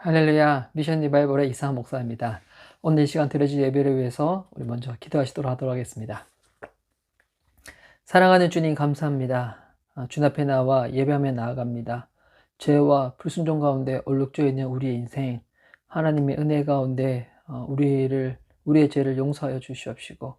할렐루야, 미션 리바이벌의 이상한 목사입니다. 오늘 이 시간 드려질 예배를 위해서 우리 먼저 기도하시도록 하도록 하겠습니다. 사랑하는 주님 감사합니다. 주님 앞에 나와 예배하며 나아갑니다. 죄와 불순종 가운데 얼룩져 있는 우리의 인생, 하나님의 은혜 가운데 우리의 죄를 용서하여 주시옵시고,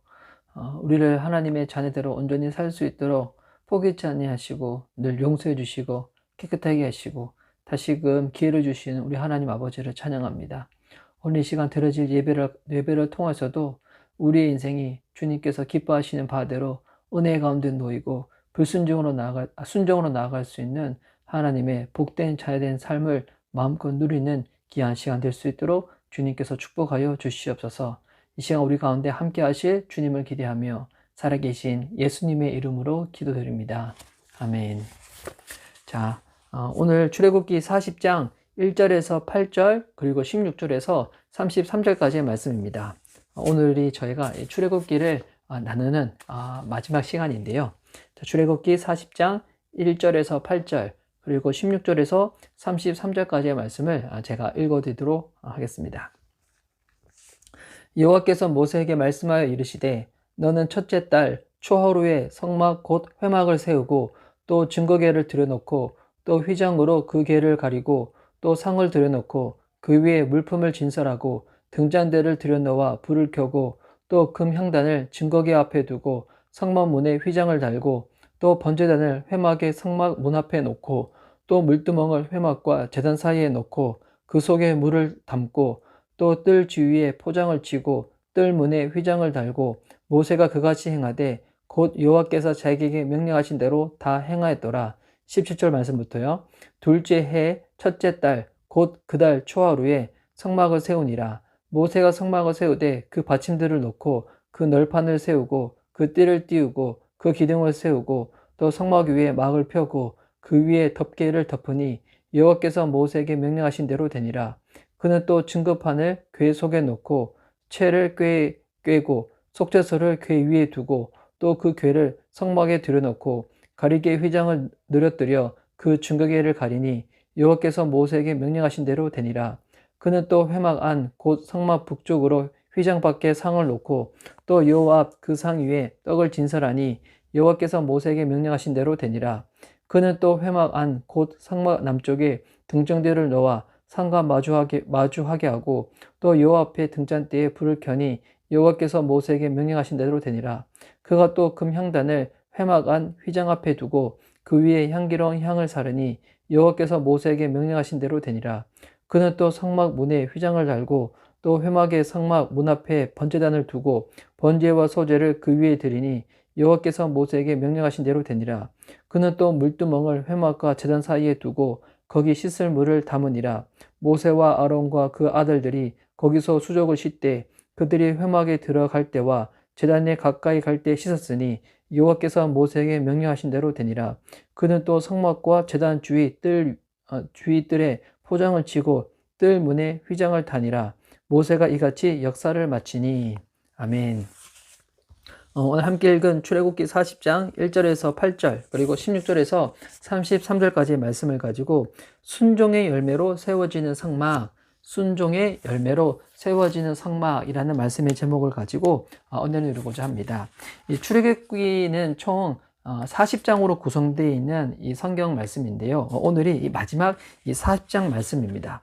우리를 하나님의 자녀대로 온전히 살 수 있도록 포기치 아니하시고 늘 용서해 주시고 깨끗하게 하시고 다시금 기회를 주시는 우리 하나님 아버지를 찬양합니다. 오늘 이 시간 드려질 예배를 통해서도 우리의 인생이 주님께서 기뻐하시는 바대로 은혜 가운데 놓이고 순종으로 나아갈 수 있는 하나님의 복된 자유된 삶을 마음껏 누리는 귀한 시간 될 수 있도록 주님께서 축복하여 주시옵소서. 이 시간 우리 가운데 함께 하실 주님을 기대하며 살아계신 예수님의 이름으로 기도드립니다. 아멘. 자, 오늘 출애굽기 40장 1절에서 8절 그리고 16절에서 33절까지의 말씀입니다. 오늘이 저희가 출애굽기를 나누는 마지막 시간인데요. 출애굽기 40장 1절에서 8절 그리고 16절에서 33절까지의 말씀을 제가 읽어드리도록 하겠습니다. 여호와께서 모세에게 말씀하여 이르시되 너는 첫째 달 초하루에 성막 곧 회막을 세우고 또 증거궤를 들여놓고 또 휘장으로 그 궤를 가리고 또 상을 들여놓고 그 위에 물품을 진설하고 등잔대를 들여놓아 불을 켜고 또 금향단을 증거궤 앞에 두고 성막 문에 휘장을 달고 또 번제단을 회막의 성막 문 앞에 놓고 또 물두멍을 회막과 제단 사이에 놓고 그 속에 물을 담고 또 뜰 주위에 포장을 치고 뜰 문에 휘장을 달고 모세가 그같이 행하되 곧 여호와께서 자기에게 명령하신 대로 다 행하였더라. 17절 말씀부터요. 둘째 해 첫째 달 곧 그 달 초하루에 성막을 세우니라. 모세가 성막을 세우되 그 받침들을 놓고 그 널판을 세우고 그 띠를 띄우고 그 기둥을 세우고 또 성막 위에 막을 펴고 그 위에 덮개를 덮으니 여호와께서 모세에게 명령하신 대로 되니라. 그는 또 증거판을 궤 속에 놓고 채를 꿰고 속죄소를 궤 위에 두고 또 그 궤를 성막에 들여놓고 가리개 휘장을 늘어뜨려 그 증거궤를 가리니 여호와께서 모세에게 명령하신 대로 되니라. 그는 또 회막 안 곧 성막 북쪽으로 휘장 밖에 상을 놓고 또 여호와 앞 그 상 위에 떡을 진설하니 여호와께서 모세에게 명령하신 대로 되니라. 그는 또 회막 안 곧 성막 남쪽에 등정대를 놓아 상과 마주하게 하고 또 여호와 앞에 등잔대에 불을 켜니 여호와께서 모세에게 명령하신 대로 되니라. 그가 또 금향단을 회막 안 휘장 앞에 두고 그 위에 향기로운 향을 사르니 여호와께서 모세에게 명령하신 대로 되니라. 그는 또 성막 문에 휘장을 달고 또 회막의 성막 문 앞에 번제단을 두고 번제와 소제를 그 위에 드리니 여호와께서 모세에게 명령하신 대로 되니라. 그는 또 물두멍을 회막과 제단 사이에 두고 거기 씻을 물을 담으니라. 모세와 아론과 그 아들들이 거기서 수족을 씻되 그들이 회막에 들어갈 때와 제단에 가까이 갈 때 씻었으니 여호와께서 모세에게 명령하신 대로 되니라. 그는 또 성막과 제단 주위 뜰에 포장을 치고 뜰 문에 휘장을 다니라. 모세가 이같이 역사를 마치니. 아멘. 오늘 함께 읽은 출애굽기 40장 1절에서 8절 그리고 16절에서 33절까지의 말씀을 가지고 순종의 열매로 세워지는 성막, 순종의 열매로 세워지는 성막이라는 말씀의 제목을 가지고 언연을 이루고자 합니다. 이 출애굽기는 총 40장으로 구성되어 있는 이 성경 말씀인데요. 오늘이 이 마지막 이 40장 말씀입니다.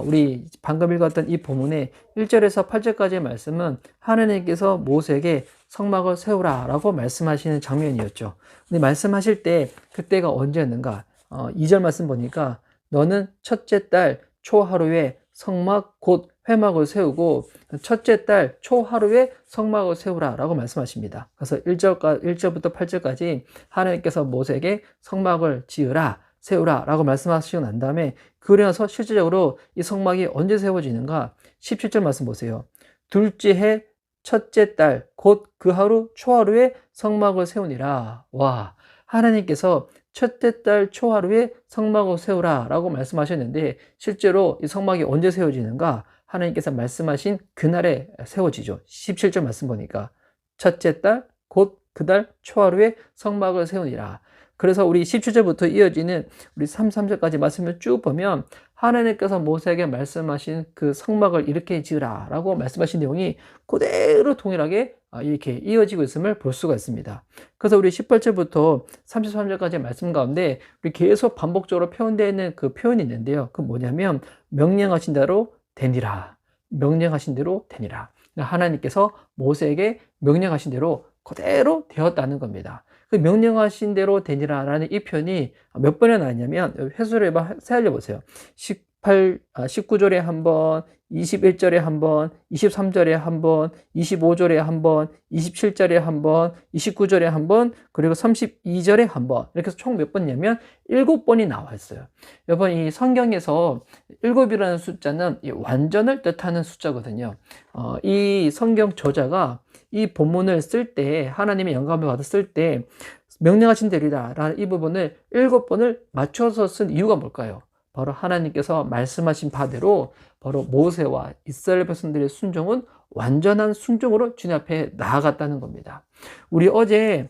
우리 방금 읽었던 이 본문의 1절에서 8절까지의 말씀은 하나님께서 모세에게 성막을 세우라 라고 말씀하시는 장면이었죠. 근데 말씀하실 때 그때가 언제였는가? 2절 말씀 보니까 너는 첫째 달 초하루에 성막 곧 회막을 세우고 첫째 달 초하루에 성막을 세우라 라고 말씀하십니다. 그래서 1절부터 8절까지 하나님께서 모세에게 성막을 지으라 세우라 라고 말씀하시고 난 다음에 그러고 나서 실질적으로 이 성막이 언제 세워지는가? 17절 말씀 보세요. 둘째 해 첫째 달 곧 그 하루 초하루에 성막을 세우니라. 와, 하나님께서 첫째 달 초하루에 성막을 세우라 라고 말씀하셨는데 실제로 이 성막이 언제 세워지는가? 하나님께서 말씀하신 그날에 세워지죠. 17절 말씀 보니까 첫째 달 곧 그 달 초하루에 성막을 세우니라. 그래서 우리 17절부터 이어지는 우리 33절까지 말씀을 쭉 보면 하나님께서 모세에게 말씀하신 그 성막을 이렇게 지으라 라고 말씀하신 내용이 그대로 동일하게 이렇게 이어지고 있음을 볼 수가 있습니다. 그래서 우리 18절부터 33절까지의 말씀 가운데 우리 계속 반복적으로 표현되어 있는 그 표현이 있는데요. 그 뭐냐면 명령하신 대로 되니라. 명령하신 대로 되니라. 하나님께서 모세에게 명령하신 대로 그대로 되었다는 겁니다. 그 명령하신 대로 되니라 라는 이 표현이 몇 번이나 나왔냐면 회수를 한번 세알려 보세요. 19절에 한 번, 21절에 한 번, 23절에 한 번, 25절에 한 번, 27절에 한 번, 29절에 한 번, 그리고 32절에 한 번. 이렇게 해서 총 몇 번이냐면 7번이 나와 있어요. 여러분, 이 성경에서 7이라는 숫자는 이 완전을 뜻하는 숫자거든요. 이 성경 저자가 이 본문을 쓸 때, 하나님의 영감을 받아 쓸 때, 명령하신 대로다 라는 이 부분을 7번을 맞춰서 쓴 이유가 뭘까요? 바로 하나님께서 말씀하신 바대로 바로 모세와 이스라엘 백성들의 순종은 완전한 순종으로 주님 앞에 나아갔다는 겁니다. 우리 어제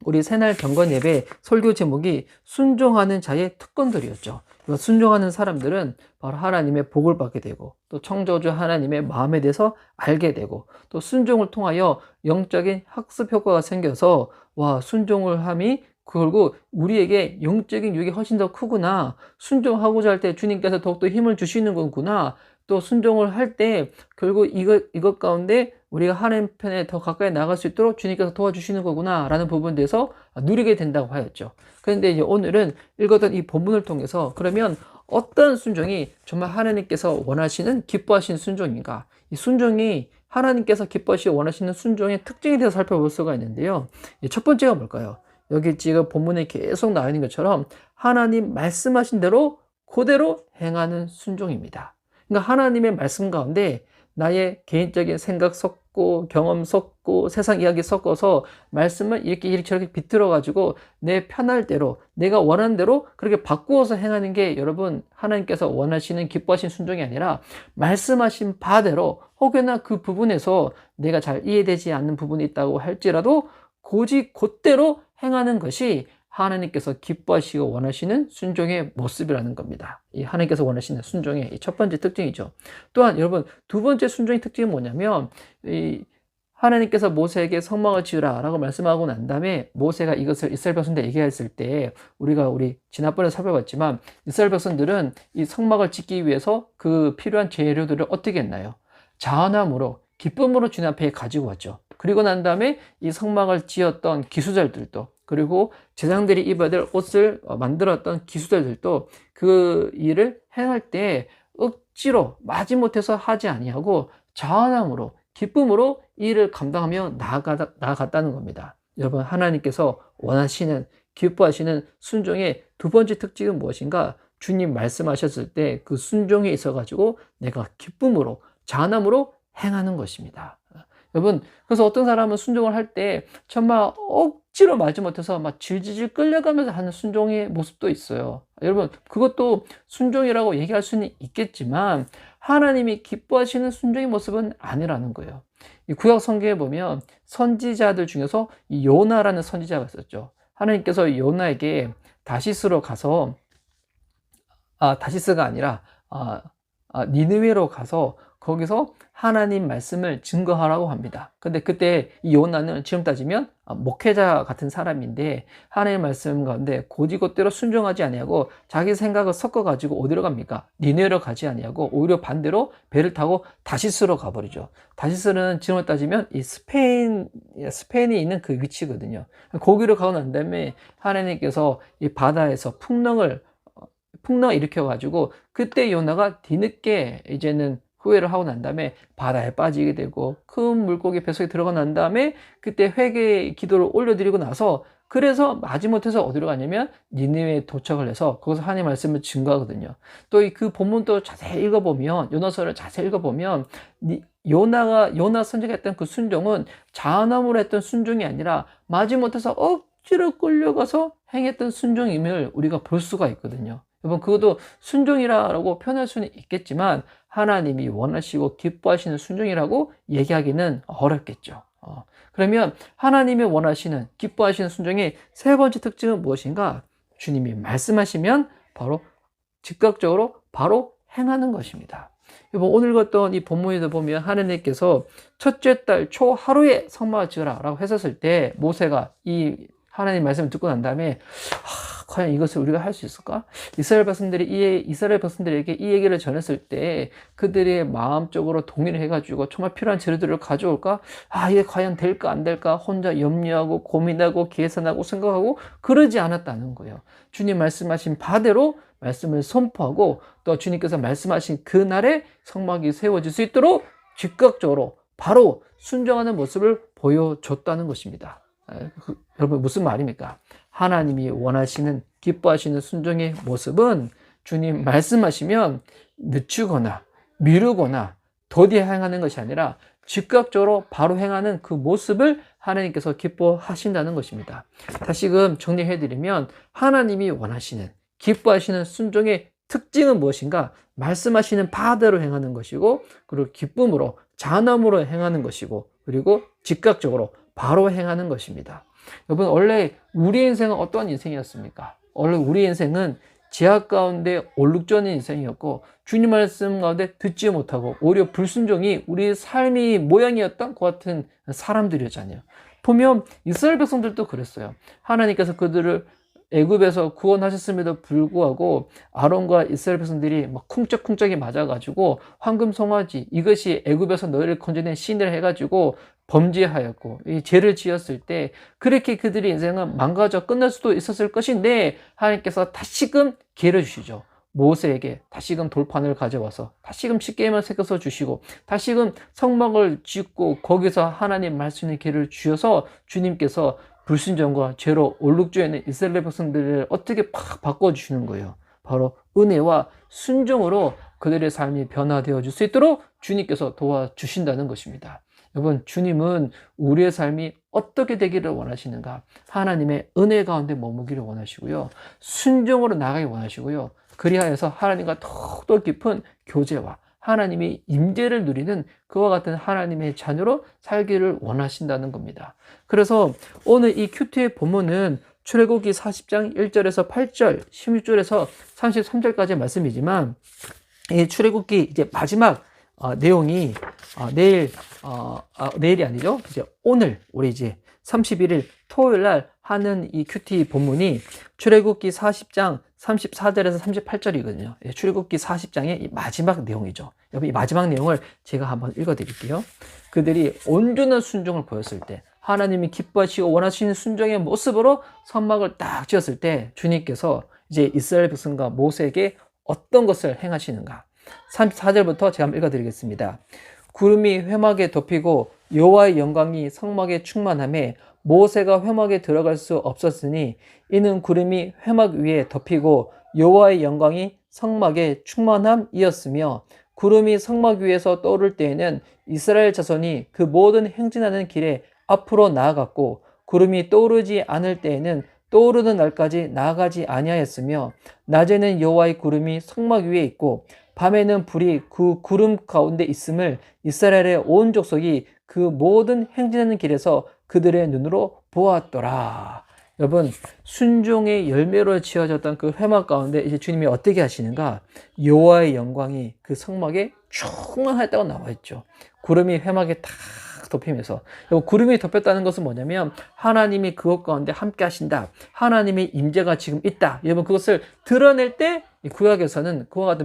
우리 새날 경건 예배 설교 제목이 순종하는 자의 특권들이었죠. 순종하는 사람들은 바로 하나님의 복을 받게 되고 또 창조주 하나님의 마음에 대해서 알게 되고 또 순종을 통하여 영적인 학습 효과가 생겨서 와, 순종을 함이 결국 우리에게 영적인 유익이 훨씬 더 크구나. 순종하고자 할 때 주님께서 더욱더 힘을 주시는 거구나. 또 순종을 할 때 결국 이것 가운데 우리가 하나님 편에 더 가까이 나갈 수 있도록 주님께서 도와주시는 거구나 라는 부분에 대해서 누리게 된다고 하였죠. 그런데 이제 오늘은 읽었던 이 본문을 통해서 그러면 어떤 순종이 정말 하나님께서 원하시는 기뻐하시는 순종인가? 이 순종이 하나님께서 기뻐하시고 원하시는 순종의 특징에 대해서 살펴볼 수가 있는데요. 첫 번째가 뭘까요? 여기 지금 본문에 계속 나와 있는 것처럼 하나님 말씀하신 대로 그대로 행하는 순종입니다. 그러니까 하나님의 말씀 가운데 나의 개인적인 생각 섞고 경험 섞고 세상 이야기 섞어서 말씀을 이렇게 저렇게 비틀어 가지고 내 편할 대로 내가 원하는 대로 그렇게 바꾸어서 행하는 게 여러분 하나님께서 원하시는 기뻐하신 순종이 아니라 말씀하신 바대로 혹여나 그 부분에서 내가 잘 이해되지 않는 부분이 있다고 할지라도 고지 곧대로 행하는 것이 하나님께서 기뻐하시고 원하시는 순종의 모습이라는 겁니다. 이 하나님께서 원하시는 순종의 첫 번째 특징이죠. 또한 여러분 두 번째 순종의 특징은 뭐냐면 이 하나님께서 모세에게 성막을 지으라 라고 말씀하고 난 다음에 모세가 이것을 이스라엘 백성들에게 얘기했을 때 우리 지난번에 살펴봤지만 이스라엘 백성들은 이 성막을 짓기 위해서 그 필요한 재료들을 어떻게 했나요? 자원함으로 기쁨으로 주님 앞에 가지고 왔죠. 그리고 난 다음에 이 성막을 지었던 기수들도 그리고 제사장들이 입어야 될 옷을 만들었던 기수들도 그 일을 행할 때 억지로 마지못해서 하지 아니하고 자원함으로 기쁨으로 이 일을 감당하며 나아갔다는 겁니다. 여러분 하나님께서 원하시는 기뻐하시는 순종의 두 번째 특징은 무엇인가? 주님 말씀하셨을 때 그 순종에 있어 가지고 내가 기쁨으로 자원함으로 행하는 것입니다. 여러분 그래서 어떤 사람은 순종을 할 때 정말 억지로 마지못해서 막 질질질 끌려가면서 하는 순종의 모습도 있어요. 여러분 그것도 순종이라고 얘기할 수는 있겠지만 하나님이 기뻐하시는 순종의 모습은 아니라는 거예요. 이 구약 성경에 보면 선지자들 중에서 이 요나라는 선지자가 있었죠. 하나님께서 요나에게 다시스로 가서 다시스가 아니라 니느웨로 가서 거기서 하나님 말씀을 증거하라고 합니다. 근데 그때 이 요나는 지금 따지면 목회자 같은 사람인데 하나님 말씀 가운데 곧이곧대로 순종하지 아니하고 자기 생각을 섞어가지고 어디로 갑니까? 니느웨로 가지 아니하고 오히려 반대로 배를 타고 다시스로 가버리죠. 다시스는 지금 따지면 이 스페인이 있는 그 위치거든요. 거기로 가고 난 다음에 하나님께서 이 바다에서 풍랑을 일으켜가지고 그때 요나가 뒤늦게 이제는 후회를 하고 난 다음에 바다에 빠지게 되고 큰 물고기 뱃속에 들어가 난 다음에 그때 회개의 기도를 올려드리고 나서 그래서 마지못해서 어디로 가냐면 니느웨에 도착을 해서 거기서 하나님의 말씀을 증거하거든요. 또 그 본문도 자세히 읽어보면 요나서를 자세히 읽어보면 요나 선지자가 했던 그 순종은 자원함으로 했던 순종이 아니라 마지못해서 억지로 끌려가서 행했던 순종임을 우리가 볼 수가 있거든요. 여러분 그것도 순종이라고 표현할 수는 있겠지만 하나님이 원하시고 기뻐하시는 순종이라고 얘기하기는 어렵겠죠. 그러면 하나님이 원하시는 기뻐하시는 순종의 세 번째 특징은 무엇인가? 주님이 말씀하시면 바로 즉각적으로 바로 행하는 것입니다. 여러분, 오늘 읽었던 이 본문에도 보면 하나님께서 첫째 달 초 하루에 성막을 지으라 라고 했었을 때 모세가 이 하나님 말씀을 듣고 난 다음에 과연 이것을 우리가 할 수 있을까? 이스라엘 백성들에게 이 얘기를 전했을 때 그들의 마음적으로 동의를 해가지고 정말 필요한 재료들을 가져올까? 이게 과연 될까 안 될까? 혼자 염려하고 고민하고 계산하고 생각하고 그러지 않았다는 거예요. 주님 말씀하신 바대로 말씀을 선포하고 또 주님께서 말씀하신 그날에 성막이 세워질 수 있도록 즉각적으로 바로 순종하는 모습을 보여줬다는 것입니다. 여러분, 무슨 말입니까? 하나님이 원하시는, 기뻐하시는 순종의 모습은 주님 말씀하시면 늦추거나 미루거나 더디 행하는 것이 아니라 즉각적으로 바로 행하는 그 모습을 하나님께서 기뻐하신다는 것입니다. 다시금 정리해드리면 하나님이 원하시는, 기뻐하시는 순종의 특징은 무엇인가? 말씀하시는 바대로 행하는 것이고, 그리고 기쁨으로, 잔함으로 행하는 것이고, 그리고 즉각적으로 바로 행하는 것입니다. 여러분, 원래 우리 인생은 어떤 인생이었습니까? 원래 우리 인생은 제약 가운데 얼룩져는 인생이었고 주님 말씀 가운데 듣지 못하고 오히려 불순종이 우리 삶의 모양이었던 것 같은 사람들이었잖아요. 보면 이스라엘 백성들도 그랬어요. 하나님께서 그들을 애굽에서 구원하셨음에도 불구하고 아론과 이스라엘 백성들이 막 쿵짝쿵짝이 맞아가지고 황금 송아지, 이것이 애굽에서 너희를 건져낸 신을 해가지고 범죄하였고 이 죄를 지었을 때 그렇게 그들의 인생은 망가져 끝날 수도 있었을 것인데 하나님께서 다시금 기회를 주시죠. 모세에게 다시금 돌판을 가져와서 다시금 십계명을 새겨서 주시고 다시금 성막을 짓고 거기서 하나님 말씀의 기회를 주셔서 주님께서 불순종과 죄로 얼룩져 있는 이스라엘 백성들을 어떻게 팍 바꿔주시는 거예요. 바로 은혜와 순종으로 그들의 삶이 변화되어 줄 수 있도록 주님께서 도와주신다는 것입니다. 여러분, 주님은 우리의 삶이 어떻게 되기를 원하시는가? 하나님의 은혜 가운데 머무기를 원하시고요. 순종으로 나가기 원하시고요. 그리하여서 하나님과 더욱더 깊은 교제와 하나님의 임재를 누리는 그와 같은 하나님의 자녀로 살기를 원하신다는 겁니다. 그래서 오늘 이 큐티의 본문은 출애굽기 40장 1절에서 8절, 16절에서 33절까지의 말씀이지만 이 출애굽기 이제 마지막 내용이 내일이 아니죠. 이제 오늘 우리 이제 31일 토요일 날 하는 이 큐티 본문이 출애굽기 40장 34절에서 38절이거든요. 출애굽기 40장의 이 마지막 내용이죠. 여러분, 이 마지막 내용을 제가 한번 읽어드릴게요. 그들이 온전한 순종을 보였을 때, 하나님이 기뻐하시고 원하시는 순종의 모습으로 성막을 딱 지었을 때 주님께서 이제 이스라엘 백성과 모세에게 어떤 것을 행하시는가? 34절부터 제가 한번 읽어드리겠습니다. 구름이 회막에 덮이고 여호와의 영광이 성막에 충만하며 모세가 회막에 들어갈 수 없었으니 이는 구름이 회막 위에 덮이고 여호와의 영광이 성막에 충만함이었으며 구름이 성막 위에서 떠오를 때에는 이스라엘 자손이 그 모든 행진하는 길에 앞으로 나아갔고 구름이 떠오르지 않을 때에는 떠오르는 날까지 나아가지 아니하였으며 낮에는 여호와의 구름이 성막 위에 있고 밤에는 불이 그 구름 가운데 있음을 이스라엘의 온 족속이 그 모든 행진하는 길에서 그들의 눈으로 보았더라. 여러분, 순종의 열매로 지어졌던 그 회막 가운데 이제 주님이 어떻게 하시는가? 여호와의 영광이 그 성막에 충만하다고 나와 있죠. 구름이 회막에 탁 덮이면서, 구름이 덮였다는 것은 뭐냐면 하나님이 그것 가운데 함께 하신다, 하나님의 임재가 지금 있다. 여러분, 그것을 드러낼 때 구약에서는 그와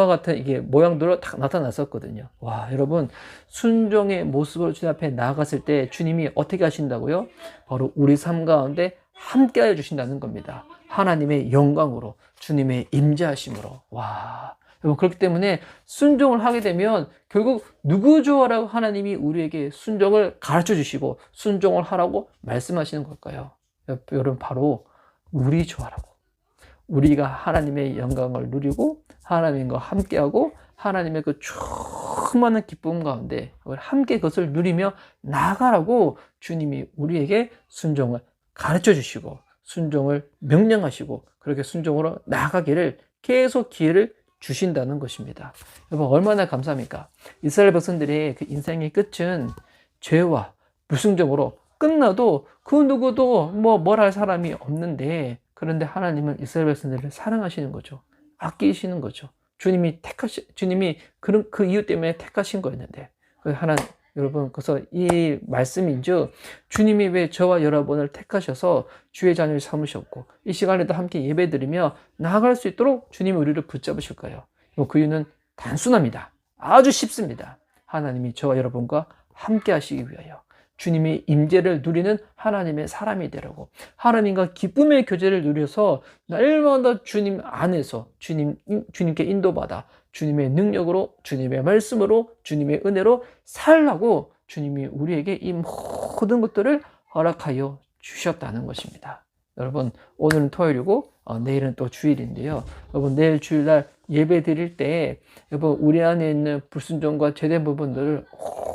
같은 이게 모양들로 딱 나타났었거든요. 와, 여러분, 순종의 모습으로 주님 앞에 나아갔을 때 주님이 어떻게 하신다고요? 바로 우리 삶 가운데 함께 하여 주신다는 겁니다. 하나님의 영광으로, 주님의 임재하심으로. 와, 여러분, 그렇기 때문에 순종을 하게 되면 결국 누구 좋아라고 하나님이 우리에게 순종을 가르쳐 주시고 순종을 하라고 말씀하시는 걸까요? 여러분, 바로 우리 좋아라고. 우리가 하나님의 영광을 누리고 하나님과 함께하고 하나님의 그 충만한 기쁨 가운데 함께 그것을 누리며 나아가라고 주님이 우리에게 순종을 가르쳐 주시고 순종을 명령하시고 그렇게 순종으로 나아가기를 계속 기회를 주신다는 것입니다. 여러분, 얼마나 감사합니까? 이스라엘 백성들의 그 인생의 끝은 죄와 불순종으로 끝나도 그 누구도 뭘 할 사람이 없는데, 그런데 하나님은 이스라엘 백성들을 사랑하시는 거죠. 아끼시는 거죠. 주님이 그 이유 때문에 택하신 거였는데, 여러분, 그래서 이 말씀인즉 주님이 왜 저와 여러분을 택하셔서 주의 자녀를 삼으셨고 이 시간에도 함께 예배드리며 나아갈 수 있도록 주님이 우리를 붙잡으실 거예요. 그 이유는 단순합니다. 아주 쉽습니다. 하나님이 저와 여러분과 함께 하시기 위하여 주님의 임재를 누리는 하나님의 사람이 되라고, 하나님과 기쁨의 교제를 누려서 날마다 주님 안에서 주님께 인도받아 주님의 능력으로, 주님의 말씀으로, 주님의 은혜로 살라고 주님이 우리에게 이 모든 것들을 허락하여 주셨다는 것입니다. 여러분, 오늘은 토요일이고 내일은 또 주일인데요. 여러분, 내일 주일날 예배 드릴 때 여러분, 우리 안에 있는 불순종과 죄된 부분들을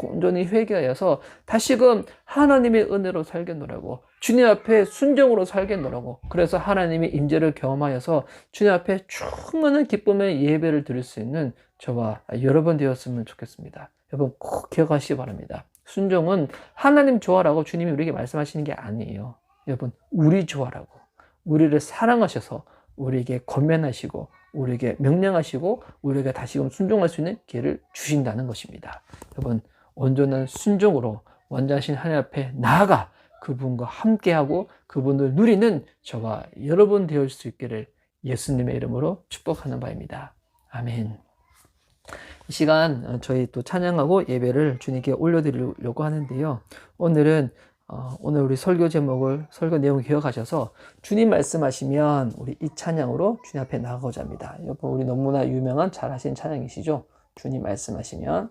온전히 회개하여서 다시금 하나님의 은혜로 살겠노라고, 주님 앞에 순종으로 살겠노라고, 그래서 하나님의 임재를 경험하여서 주님 앞에 충만한 기쁨의 예배를 드릴 수 있는 저와 여러분 되었으면 좋겠습니다. 여러분, 꼭 기억하시기 바랍니다. 순종은 하나님 좋아라고 주님이 우리에게 말씀하시는 게 아니에요. 여러분, 우리 좋아라고, 우리를 사랑하셔서 우리에게 권면하시고 우리에게 명령하시고 우리에게 다시금 순종할 수 있는 기회를 주신다는 것입니다. 여러분, 온전한 순종으로 원자신 하나님 앞에 나아가 그분과 함께하고 그분을 누리는 저와 여러분 되을 수 있기를 예수님의 이름으로 축복하는 바입니다. 아멘. 이 시간 저희 또 찬양하고 예배를 주님께 올려드리려고 하는데요. 오늘 우리 설교 내용을 기억하셔서 주님 말씀하시면 우리 이 찬양으로 주님 앞에 나가고자 합니다. 여러분, 우리 너무나 유명한 잘 하신 찬양이시죠? 주님 말씀하시면.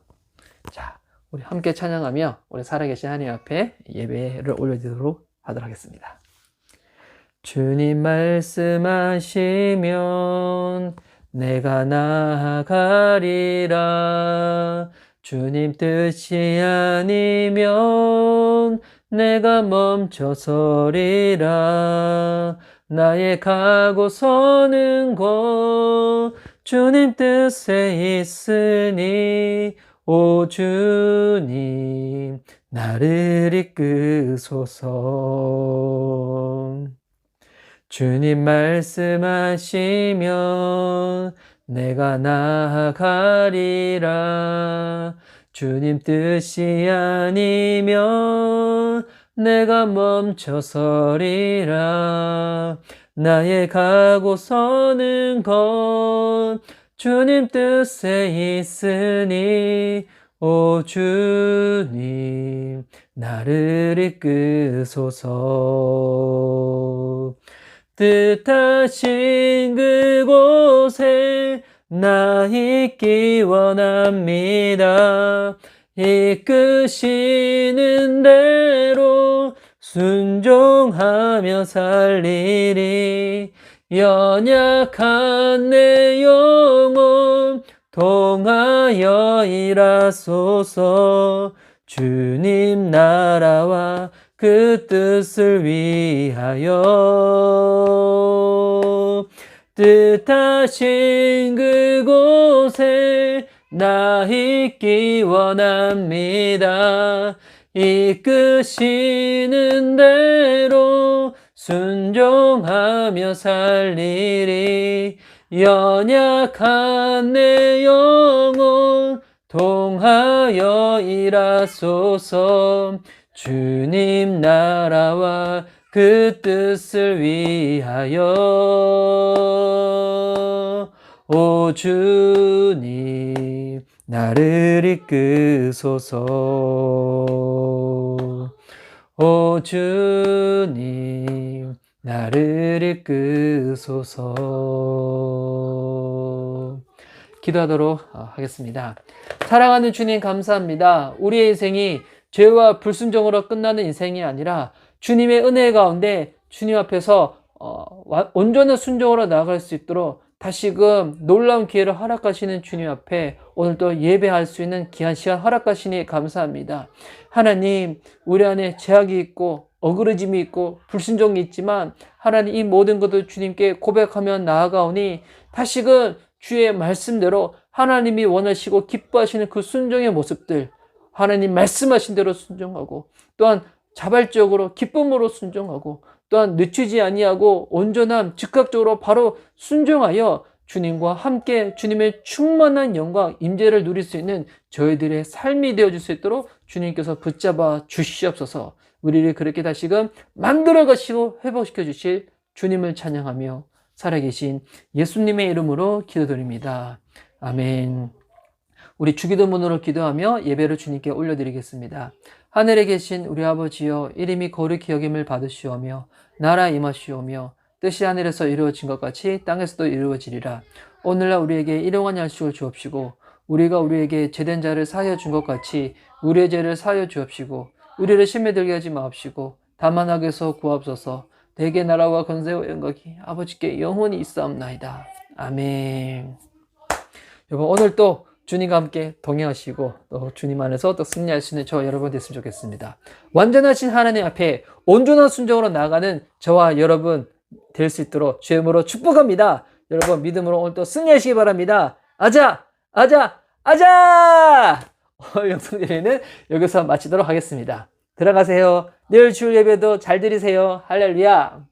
자, 우리 함께 찬양하며 우리 살아계신 하나님 앞에 예배를 올려드리도록 하도록 하겠습니다. 주님 말씀하시면 내가 나아가리라. 주님 뜻이 아니면 내가 멈춰서리라. 나의 가고 서는 곳 주님 뜻에 있으니 오 주님 나를 이끄소서. 주님 말씀하시면 내가 나아가리라. 주님 뜻이 아니면 내가 멈춰서리라. 나의 가고 서는 것 주님 뜻에 있으니 오 주님 나를 이끄소서. 뜻하신 그곳에 나 있기 원합니다. 이끄시는 대로 순종하며 살리리. 연약한 내 영혼 통하여 일하소서. 주님 나라와 그 뜻을 위하여 뜻하신 그곳에 나 있기 원합니다. 이끄시는 대로 순종하며 살리리. 연약한 내 영혼 통하여 일하소서. 주님 나라와 그 뜻을 위하여 오 주님 나를 이끄소서. 오 주님 나를 이끄소서. 기도하도록 하겠습니다. 사랑하는 주님, 감사합니다. 우리의 인생이 죄와 불순종으로 끝나는 인생이 아니라 주님의 은혜 가운데 주님 앞에서 온전한 순종으로 나아갈 수 있도록 다시금 놀라운 기회를 허락하시는 주님 앞에 오늘도 예배할 수 있는 귀한 시간 허락하시니 감사합니다. 하나님, 우리 안에 죄악이 있고 어그러짐이 있고 불순종이 있지만 하나님, 이 모든 것을 주님께 고백하며 나아가오니 다시금 주의 말씀대로 하나님이 원하시고 기뻐하시는 그 순종의 모습들, 하나님 말씀하신 대로 순종하고 또한 자발적으로 기쁨으로 순종하고 또한 늦추지 아니하고 온전함 즉각적으로 바로 순종하여 주님과 함께 주님의 충만한 영광, 임재를 누릴 수 있는 저희들의 삶이 되어줄 수 있도록 주님께서 붙잡아 주시옵소서. 우리를 그렇게 다시금 만들어 가시고 회복시켜 주실 주님을 찬양하며 살아계신 예수님의 이름으로 기도드립니다. 아멘. 우리 주기도문으로 기도하며 예배를 주님께 올려드리겠습니다. 하늘에 계신 우리 아버지여, 이름이 거룩히 여김을 받으시오며 나라 임하시오며 뜻이 하늘에서 이루어진 것 같이 땅에서도 이루어지리라. 오늘날 우리에게 일용할 양식을 주옵시고 우리가 우리에게 죄된 자를 사하여 준 것 같이 우리의 죄를 사하여 주옵시고 우리를 시험에 들게 하지 마옵시고 다만 악에서 구하옵소서. 대개 나라와 권세와 영광이 아버지께 영원히 있사옵나이다. 아멘. 여러분, 오늘 또 주님과 함께 동행하시고 또 주님 안에서 또 승리할 수 있는 저와 여러분 됐으면 좋겠습니다. 완전하신 하나님 앞에 온전한 순종으로 나아가는 저와 여러분 될 수 있도록 주의 이름으로 축복합니다. 여러분 믿음으로 오늘 또 승리하시기 바랍니다. 아자! 아자! 아자! 오늘 영상 예배는 여기서 마치도록 하겠습니다. 들어가세요. 내일 주일 예배도 잘 드리세요. 할렐루야!